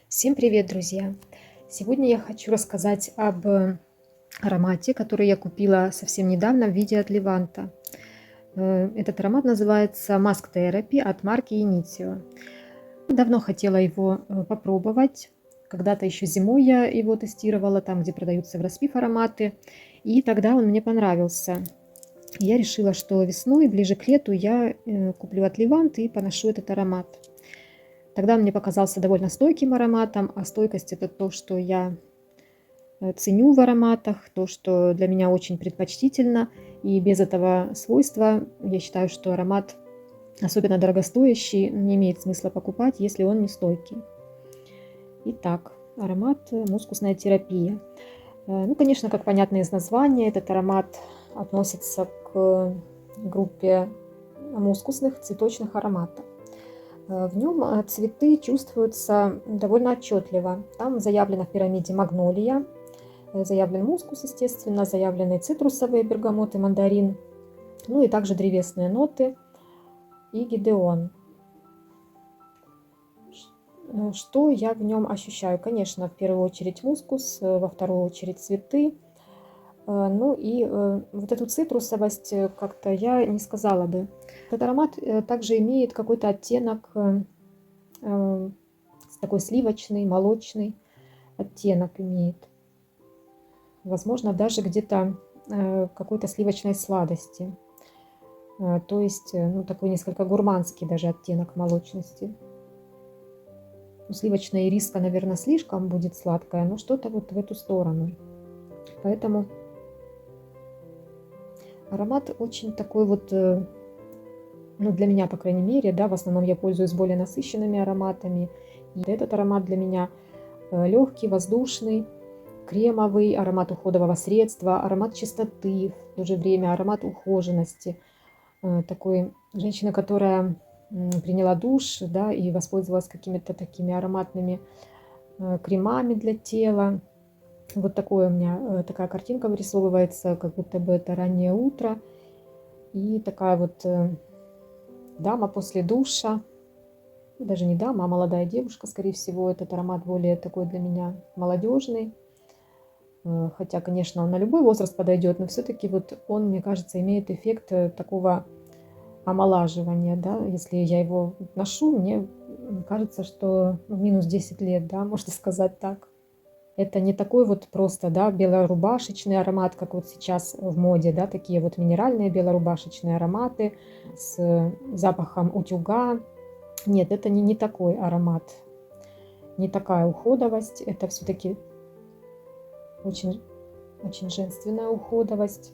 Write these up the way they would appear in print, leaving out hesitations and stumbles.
Всем привет, друзья! Сегодня я хочу рассказать об аромате, который я купила совсем недавно в виде от Леванта. Этот аромат называется Mask Therapy от марки Initio. Давно хотела его попробовать. Когда-то еще зимой я его тестировала, там, где продаются в распив ароматы. И тогда он мне понравился. Я решила, что весной, ближе к лету, я куплю от Левант и поношу этот аромат. Тогда он мне показался довольно стойким ароматом, а стойкость — это то, что я ценю в ароматах, то, что для меня очень предпочтительно. И без этого свойства я считаю, что аромат, особенно дорогостоящий, не имеет смысла покупать, если он не стойкий. Итак, аромат мускусная терапия. Ну, конечно, как понятно из названия, этот аромат относится к группе мускусных цветочных ароматов. В нем цветы чувствуются довольно отчетливо. Там заявлено в пирамиде магнолия, заявлен мускус, естественно, заявлены цитрусовые, бергамот и мандарин, ну и также древесные ноты и гидеон. Что я в нем ощущаю? Конечно, в первую очередь мускус, во вторую очередь цветы. Ну и вот эту цитрусовость как-то я не сказала бы. Этот аромат также имеет какой-то оттенок, такой сливочный, молочный оттенок имеет. Возможно, даже где-то какой-то сливочной сладости. То есть, ну, такой несколько гурманский даже оттенок молочности. Сливочная ириска, наверное, слишком будет сладкая, но что-то вот в эту сторону. Поэтому аромат очень такой вот, ну, для меня, по крайней мере, да, в основном я пользуюсь более насыщенными ароматами. И этот аромат для меня легкий, воздушный, кремовый, аромат уходового средства, аромат чистоты, в то же время аромат ухоженности. Такой женщина, которая приняла душ, да, и воспользовалась какими-то такими ароматными кремами для тела. Вот такое у меня, такая картинка вырисовывается, как будто бы это раннее утро. И такая вот дама после душа, даже не дама, а молодая девушка, скорее всего, этот аромат более такой для меня молодежный. Хотя, конечно, он на любой возраст подойдет, но все-таки вот он, мне кажется, имеет эффект такого омолаживания, да. Если я его ношу, мне кажется, что минус 10 лет, да, можно сказать так. Это не такой вот просто, да, белорубашечный аромат, как вот сейчас в моде, да, такие вот минеральные белорубашечные ароматы с запахом утюга. Нет, это не такой аромат, не такая уходовость. Это все-таки очень, очень женственная уходовость.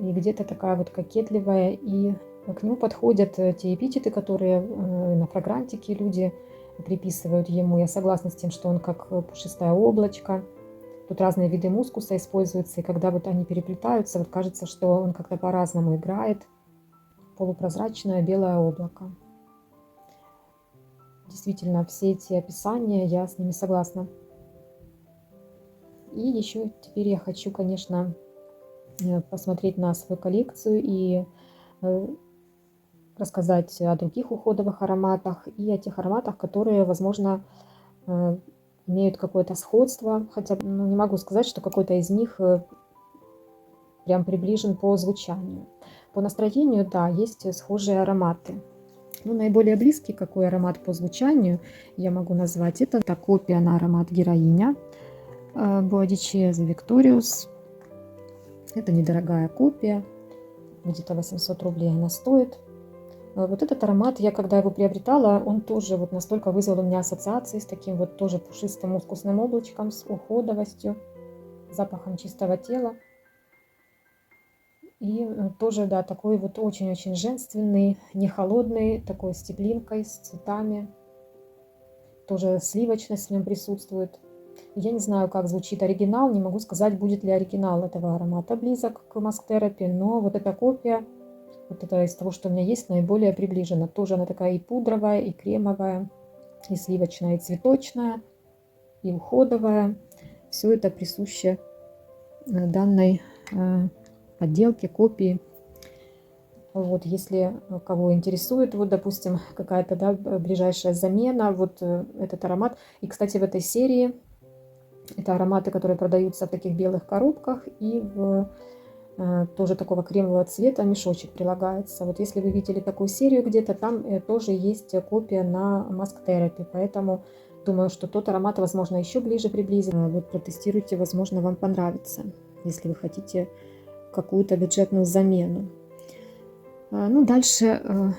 И где-то такая вот кокетливая. И к нему подходят те эпитеты, которые на фрагрантике люди приписывают ему. Я согласна с тем, что он как пушистое облачко. Тут разные виды мускуса используются, и когда вот они переплетаются, вот кажется, что он как-то по-разному играет. Полупрозрачное белое облако. Действительно, все эти описания, я с ними согласна. И еще теперь я хочу, конечно, посмотреть на свою коллекцию и рассказать о других уходовых ароматах и о тех ароматах, которые, возможно, имеют какое-то сходство. Хотя, ну, не могу сказать, что какой-то из них прям приближен по звучанию. По настроению, да, есть схожие ароматы. Ну, наиболее близкий какой аромат по звучанию я могу назвать. Это копия на аромат героиня Boadicea Victorious. Это недорогая копия, где-то 800 рублей она стоит. Вот этот аромат, я когда его приобретала, он тоже вот настолько вызвал у меня ассоциации с таким вот тоже пушистым мускусным облачком, с уходовостью, запахом чистого тела. И тоже, да, такой вот очень-очень женственный, не холодный, такой с теплинкой, с цветами. Тоже сливочность в нем присутствует. Я не знаю, как звучит оригинал, не могу сказать, будет ли оригинал этого аромата близок к Mask Therapy, но вот эта копия, вот это из того, что у меня есть, наиболее приближена. Тоже она такая и пудровая, и кремовая, и сливочная, и цветочная, и уходовая. Все это присуще данной подделке, копии. Вот, если кого интересует, вот, допустим, какая-то, да, ближайшая замена, вот этот аромат. И, кстати, в этой серии это ароматы, которые продаются в таких белых коробках и в тоже такого кремового цвета мешочек прилагается. Вот если вы видели такую серию где-то, там тоже есть копия на Mask Therapy, поэтому думаю, что тот аромат, возможно, еще ближе приблизит. Вот протестируйте, возможно, вам понравится, если вы хотите какую-то бюджетную замену. Ну, дальше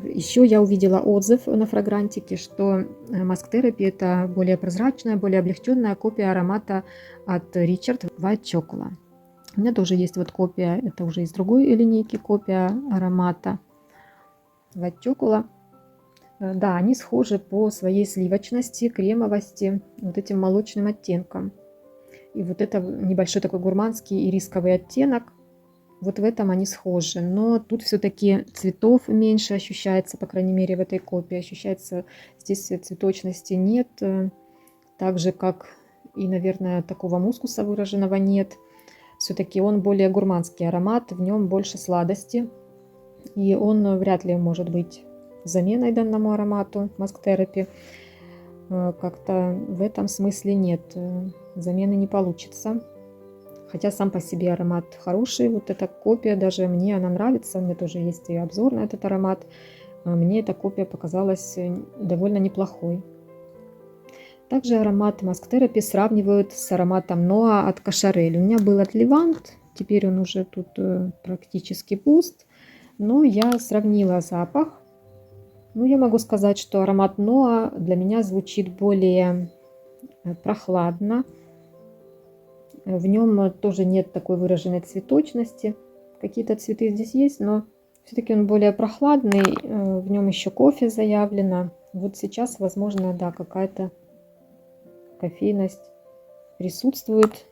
еще я увидела отзыв на фрагрантике, что Mask Therapy это более прозрачная, более облегченная копия аромата от Richard White Chocolate. У меня тоже есть вот копия, это уже из другой линейки копия аромата White Chocolate. Да, они схожи по своей сливочности, кремовости, вот этим молочным оттенком. И вот это небольшой такой гурманский ирисковый оттенок. Вот в этом они схожи, но тут все-таки цветов меньше ощущается, по крайней мере в этой копии. Ощущается, здесь цветочности нет, так же как и, наверное, такого мускуса выраженного нет. Все-таки он более гурманский аромат, в нем больше сладости, и он вряд ли может быть заменой данному аромату Mask Therapy. Как-то в этом смысле нет, замены не получится. Хотя сам по себе аромат хороший, вот эта копия, даже мне она нравится, у меня тоже есть и обзор на этот аромат. Мне эта копия показалась довольно неплохой. Также аромат Mask Therapy сравнивают с ароматом Noa от Cacharel. У меня был от Levant, теперь он уже тут практически пуст, но я сравнила запах. Ну, я могу сказать, что аромат Noa для меня звучит более прохладно. В нем тоже нет такой выраженной цветочности. Какие-то цветы здесь есть, но все-таки он более прохладный. В нем еще кофе заявлено. Вот сейчас, возможно, да, какая-то кофейность присутствует.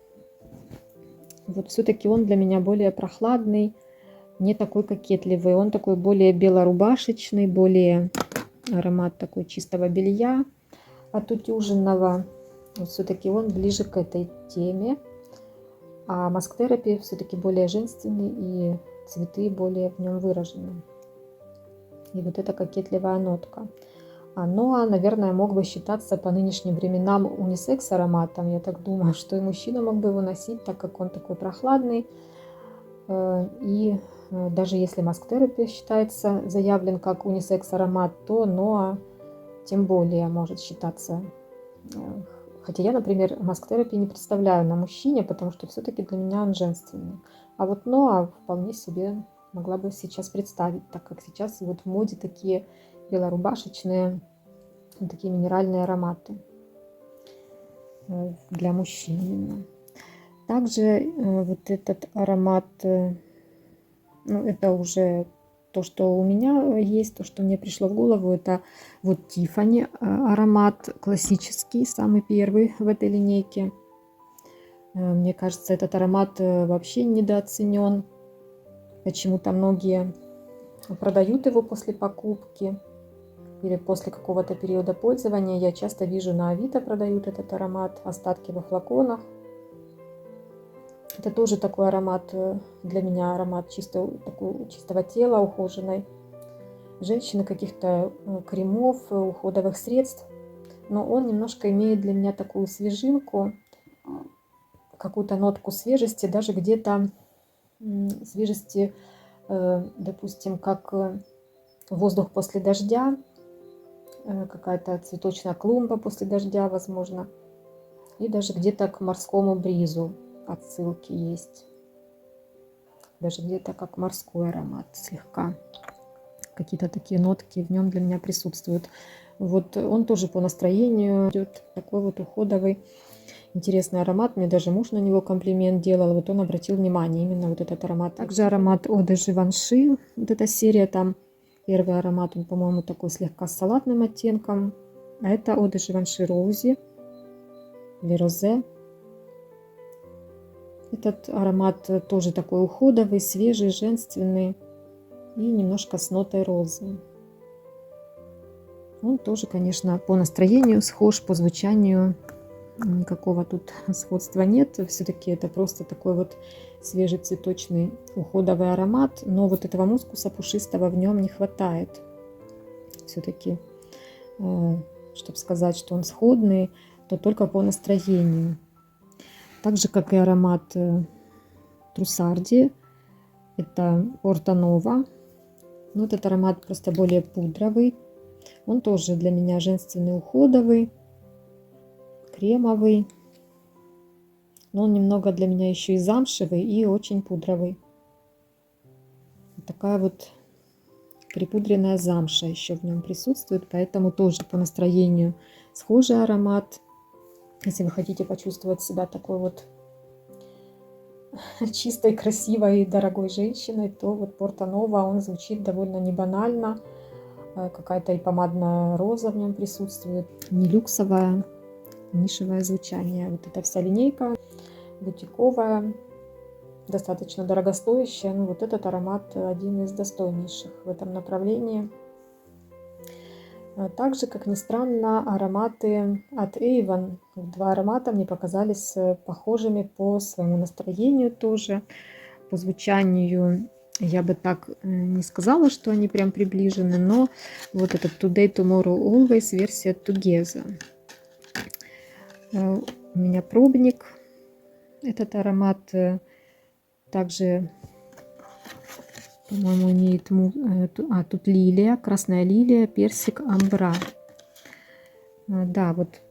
Вот все-таки он для меня более прохладный, не такой кокетливый. Он такой более белорубашечный, более аромат такой чистого белья отутюженного. Вот все-таки он ближе к этой теме. А Mask Therapy все-таки более женственный, и цветы более в нем выражены. И вот эта кокетливая нотка. Noa, наверное, мог бы считаться по нынешним временам унисекс ароматом. Я так думаю, что и мужчина мог бы его носить, так как он такой прохладный. И даже если Mask Therapy считается заявлен как унисекс аромат, то Noa тем более может считаться. Хотя я, например, Mask Therapy не представляю на мужчине, потому что все-таки для меня он женственный. А вот Noa вполне себе могла бы сейчас представить, так как сейчас вот в моде такие белорубашечные, такие минеральные ароматы для мужчин именно. Также вот этот аромат, ну это уже то, что у меня есть, то, что мне пришло в голову, это вот Tiffany аромат классический, самый первый в этой линейке. Мне кажется, этот аромат вообще недооценен. Почему-то многие продают его после покупки или после какого-то периода пользования. Я часто вижу на Авито продают этот аромат, остатки во флаконах. Это тоже такой аромат, для меня аромат чистого тела, ухоженной женщины, каких-то кремов, уходовых средств. Но он немножко имеет для меня такую свежинку, какую-то нотку свежести, даже где-то свежести, допустим, как воздух после дождя, какая-то цветочная клумба после дождя, возможно, и даже где-то к морскому бризу отсылки есть. Даже где-то как морской аромат слегка. Какие-то такие нотки в нем для меня присутствуют. Вот он тоже по настроению идет такой вот уходовый, интересный аромат. Мне даже муж на него комплимент делал. Вот он обратил внимание именно вот этот аромат. Также аромат Eau de Givenchy. Вот эта серия, там первый аромат, он, по-моему, такой слегка с салатным оттенком. А это Eau de Givenchy Rosy или Розе. Этот аромат тоже такой уходовый, свежий, женственный и немножко с нотой розы. Он тоже, конечно, по настроению схож, по звучанию Никакого тут сходства нет. Все-таки это просто такой вот свежий цветочный уходовый аромат. Но вот этого мускуса пушистого в нем не хватает. Все-таки, чтобы сказать, что он сходный, то только по настроению. Так же, как и аромат Трусарди. Это Порто Нова. Но этот аромат просто более пудровый. Он тоже для меня женственный, уходовый, кремовый. Но он немного для меня еще и замшевый, и очень пудровый. Вот такая вот припудренная замша еще в нем присутствует. Поэтому тоже по настроению схожий аромат. Если вы хотите почувствовать себя такой вот чистой, красивой и дорогой женщиной, то вот Порто Нова, он звучит довольно не банально. Какая-то и помадная роза в нем присутствует. Не люксовое, нишевое звучание. Вот эта вся линейка бутиковая, достаточно дорогостоящая. Ну, вот этот аромат один из достойнейших в этом направлении. Также, как ни странно, ароматы от Avon. Два аромата мне показались похожими по своему настроению тоже, по звучанию. Я бы так не сказала, что они прям приближены, но вот этот Today, Tomorrow, Always версия Together. У меня пробник. Этот аромат также, по-моему, имеет... тут лилия, красная лилия, персик, амбра. Да, вот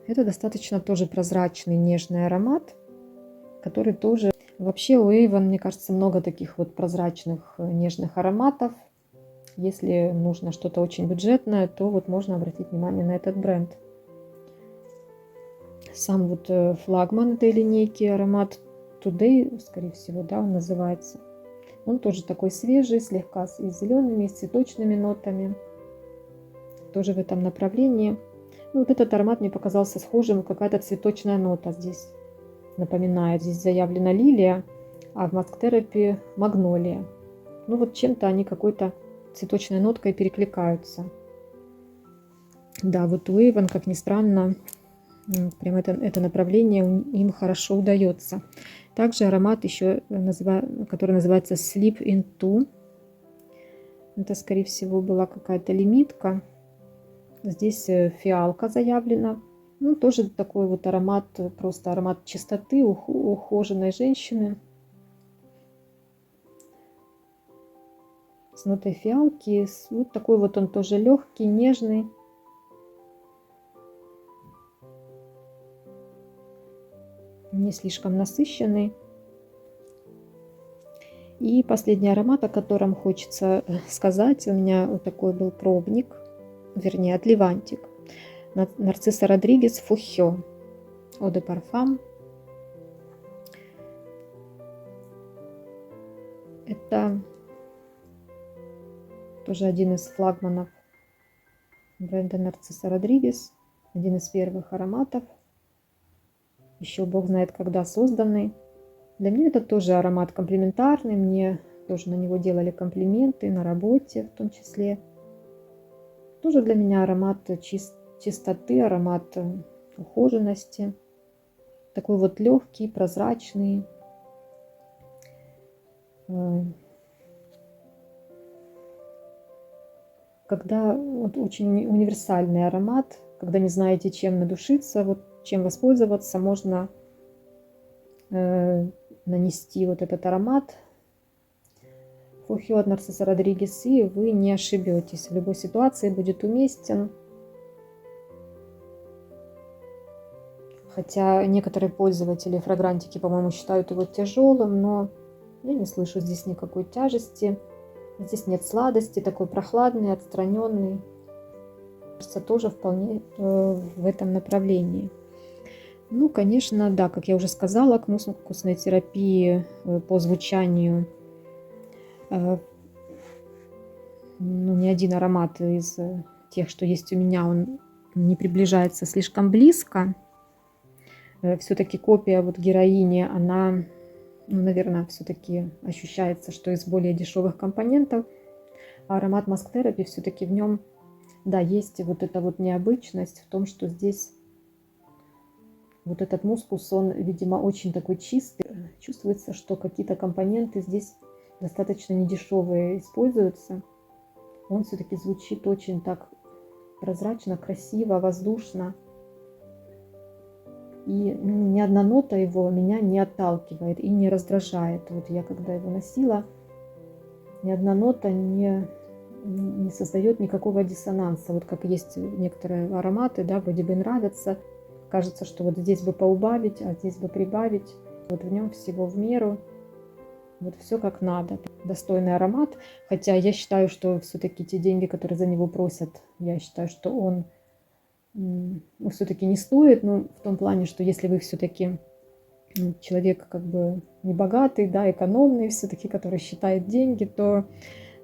это достаточно тоже прозрачный, нежный аромат, который тоже... Вообще у Avon, мне кажется, много таких вот прозрачных, нежных ароматов. Если нужно что-то очень бюджетное, то вот можно обратить внимание на этот бренд. Сам вот флагман этой линейки, аромат Today, скорее всего, да, он называется. Он тоже такой свежий, слегка с зелеными, с цветочными нотами. Тоже в этом направлении. Ну, вот этот аромат мне показался схожим, какая-то цветочная нота здесь напоминает. Здесь заявлена лилия, а в Mask Therapy магнолия. Ну вот чем-то они какой-то цветочной ноткой перекликаются. Да, вот у Avon, как ни странно, прям это направление им хорошо удается. Также аромат еще, который называется Sleep Into. Это, скорее всего, была какая-то лимитка. Здесь фиалка заявлена. Ну, тоже такой вот аромат, просто аромат чистоты, ухоженной женщины. С нотой фиалки. Вот такой вот он тоже легкий, нежный. Не слишком насыщенный. И последний аромат, о котором хочется сказать. У меня вот такой был пробник, вернее, от Левантик. Нарцисса Родригес Фухё. Eau de Parfum. Это тоже один из флагманов бренда Нарцисса Родригес. Один из первых ароматов. Еще бог знает когда созданный. Для меня это тоже аромат комплиментарный. Мне тоже на него делали комплименты на работе в том числе. Тоже для меня аромат чистоты, аромат ухоженности. Такой вот легкий, прозрачный. Когда вот очень универсальный аромат, когда не знаете, чем надушиться, вот чем воспользоваться, можно нанести вот этот аромат Фухё от Нарцисса Родригес, и вы не ошибетесь. В любой ситуации будет уместен. Хотя некоторые пользователи фрагрантики, по-моему, считают его тяжелым, но я не слышу здесь никакой тяжести. Здесь нет сладости, такой прохладный, отстраненный. Кажется, тоже вполне в этом направлении. Ну, конечно, да, как я уже сказала, к мускусной терапии по звучанию ну, ни один аромат из тех, что есть у меня, он не приближается слишком близко. Все-таки копия вот героини, она, ну, наверное, все-таки ощущается, что из более дешевых компонентов. А аромат Mask Therapy все-таки в нем, да, есть вот эта вот необычность в том, что здесь Вот этот мускус, он, видимо, очень такой чистый. Чувствуется, что какие-то компоненты здесь достаточно недешевые используются. Он все-таки звучит очень так прозрачно, красиво, воздушно. И ни одна нота его меня не отталкивает и не раздражает. Вот я когда его носила, ни одна нота не создает никакого диссонанса. Вот как есть некоторые ароматы, да, вроде бы нравятся. Кажется, что вот здесь бы поубавить, а здесь бы прибавить. Вот в нем всего в меру. Вот все как надо. Достойный аромат. Хотя я считаю, что все-таки те деньги, которые за него просят, я считаю, что он все-таки не стоит. Ну, в том плане, что если вы все-таки человек как бы не богатый, да, экономный, все-таки, который считает деньги, то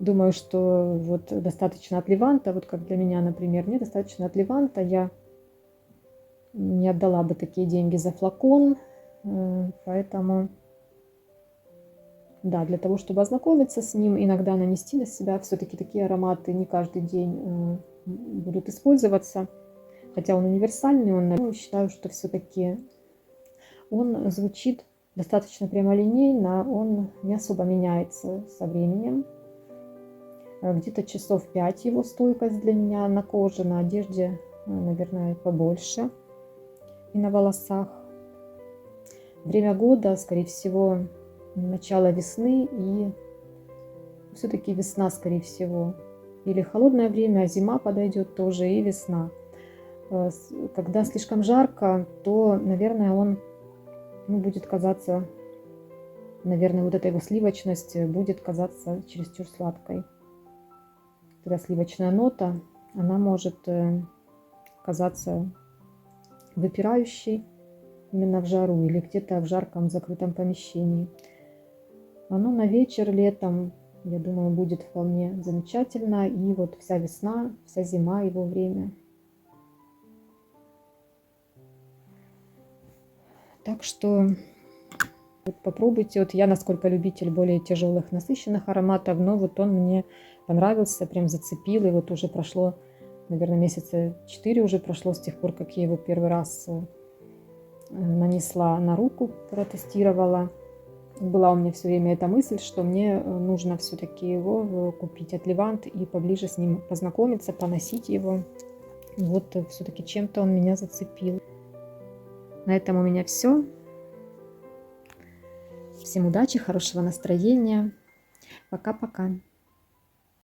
думаю, что вот достаточно от Леванта, вот как для меня, например, мне достаточно от Леванта, я не отдала бы такие деньги за флакон, поэтому, да, для того, чтобы ознакомиться с ним, иногда нанести на себя, все-таки такие ароматы не каждый день будут использоваться, хотя он универсальный, он, считаю, что все-таки он звучит достаточно прямолинейно, он не особо меняется со временем. Где-то часов 5 его стойкость для меня на коже, на одежде, наверное, побольше. И на волосах. Время года, скорее всего, начало весны и все-таки весна, скорее всего. Или холодное время, зима подойдет тоже и весна. Когда слишком жарко, то, наверное, он будет казаться, наверное, вот эта его сливочность будет казаться чересчур сладкой. Когда сливочная нота, она может казаться выпирающей именно в жару или где-то в жарком закрытом помещении. Оно на вечер летом, я думаю, будет вполне замечательно. И вот вся весна, вся зима его время. Так что вот попробуйте. Вот я, насколько любитель более тяжелых, насыщенных ароматов, но вот он мне понравился, прям зацепил. И вот уже прошло, наверное, месяца 4 уже прошло с тех пор, как я его первый раз нанесла на руку, протестировала. Была у меня все время эта мысль, что мне нужно все-таки его купить от Левант и поближе с ним познакомиться, поносить его. Вот все-таки чем-то он меня зацепил. На этом у меня все. Всем удачи, хорошего настроения. Пока-пока.